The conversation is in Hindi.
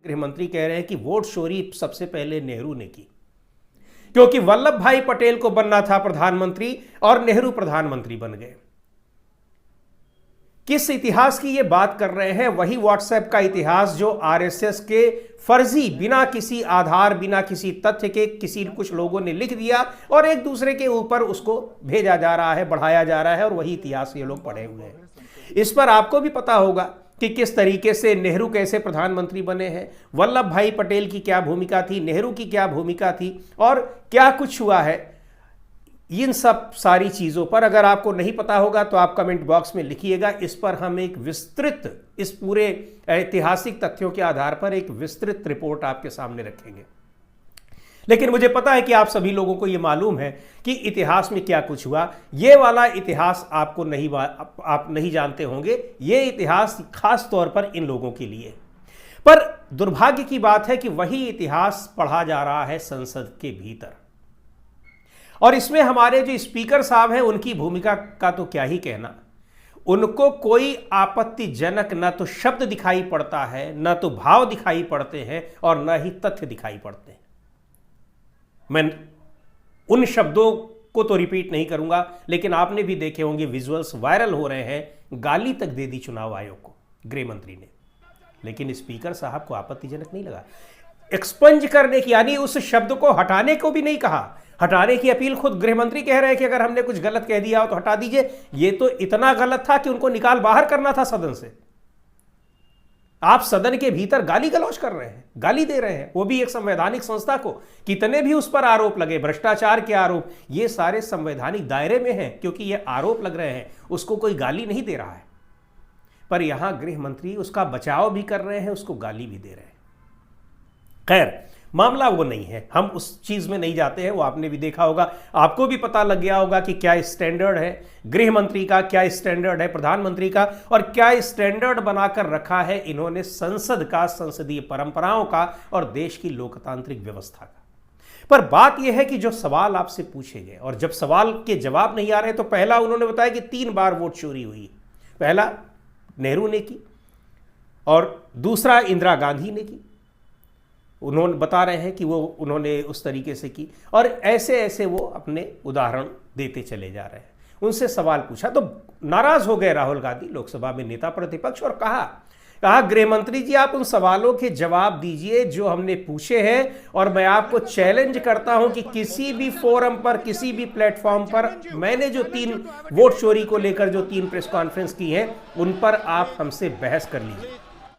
गृह मंत्री कह रहे हैं कि वोट चोरी सबसे पहले नेहरू ने की, क्योंकि वल्लभ भाई पटेल को बनना था प्रधानमंत्री और नेहरू प्रधानमंत्री बन गए। किस इतिहास की ये बात कर रहे हैं? वही व्हाट्सएप का इतिहास जो आरएसएस के फर्जी, बिना किसी आधार, बिना किसी तथ्य के किसी कुछ लोगों ने लिख दिया और एक दूसरे के ऊपर उसको भेजा जा रहा है, बढ़ाया जा रहा है, और वही इतिहास ये लोग पढ़े हुए हैं। इस पर आपको भी पता होगा कि किस तरीके से नेहरू कैसे प्रधानमंत्री बने हैं, वल्लभ भाई पटेल की क्या भूमिका थी, नेहरू की क्या भूमिका थी और क्या कुछ हुआ है। इन सब सारी चीज़ों पर अगर आपको नहीं पता होगा तो आप कमेंट बॉक्स में लिखिएगा। इस पर हम एक विस्तृत, इस पूरे ऐतिहासिक तथ्यों के आधार पर एक विस्तृत रिपोर्ट आपके सामने रखेंगे। लेकिन मुझे पता है कि आप सभी लोगों को यह मालूम है कि इतिहास में क्या कुछ हुआ। ये वाला इतिहास आपको आप नहीं जानते होंगे। ये इतिहास खास तौर पर इन लोगों के लिए। पर दुर्भाग्य की बात है कि वही इतिहास पढ़ा जा रहा है संसद के भीतर, और इसमें हमारे जो स्पीकर साहब हैं उनकी भूमिका का तो क्या ही कहना। उनको कोई आपत्तिजनक न तो शब्द दिखाई पड़ता है, न तो भाव दिखाई पड़ते हैं, और न ही तथ्य दिखाई पड़ते हैं। मैं उन शब्दों को तो रिपीट नहीं करूंगा, लेकिन आपने भी देखे होंगे, विजुअल्स वायरल हो रहे हैं। गाली तक दे दी चुनाव आयोग को गृह मंत्री ने, लेकिन स्पीकर साहब को आपत्तिजनक नहीं लगा। एक्सपंज करने की, यानी उस शब्द को हटाने को भी नहीं कहा। हटाने की अपील खुद गृह मंत्री कह रहे हैं कि अगर हमने कुछ गलत कह दिया हो तो हटा दीजिए। यह तो इतना गलत था कि उनको निकाल बाहर करना था सदन से। आप सदन के भीतर गाली गलौज कर रहे हैं, गाली दे रहे हैं, वो भी एक संवैधानिक संस्था को। कितने भी उस पर आरोप लगे, भ्रष्टाचार के आरोप, ये सारे संवैधानिक दायरे में हैं, क्योंकि ये आरोप लग रहे हैं। उसको कोई गाली नहीं दे रहा है, पर यहां गृह मंत्री उसका बचाव भी कर रहे हैं, उसको गाली भी दे रहे हैं। खैर, मामला वो नहीं है, हम उस चीज में नहीं जाते हैं। वो आपने भी देखा होगा, आपको भी पता लग गया होगा कि क्या स्टैंडर्ड है गृह मंत्री का, क्या स्टैंडर्ड है प्रधानमंत्री का, और क्या स्टैंडर्ड बनाकर रखा है इन्होंने संसद का, संसदीय परंपराओं का और देश की लोकतांत्रिक व्यवस्था का। पर बात यह है कि जो सवाल आपसे पूछे गए और जब सवाल के जवाब नहीं आ रहे, तो पहला उन्होंने बताया कि 3 बार वोट चोरी हुई। पहला नेहरू ने की और दूसरा इंदिरा गांधी ने की। उन्होंने बता रहे हैं कि वो उन्होंने उस तरीके से की, और ऐसे ऐसे वो अपने उदाहरण देते चले जा रहे हैं। उनसे सवाल पूछा तो नाराज हो गए राहुल गांधी, लोकसभा में नेता प्रतिपक्ष, और कहा गृह मंत्री जी, आप उन सवालों के जवाब दीजिए जो हमने पूछे हैं, और मैं आपको चैलेंज करता हूं कि किसी भी फोरम पर, किसी भी प्लेटफॉर्म पर मैंने जो 3 वोट चोरी को लेकर जो 3 प्रेस कॉन्फ्रेंस की है, उन पर आप हमसे बहस कर लीजिए।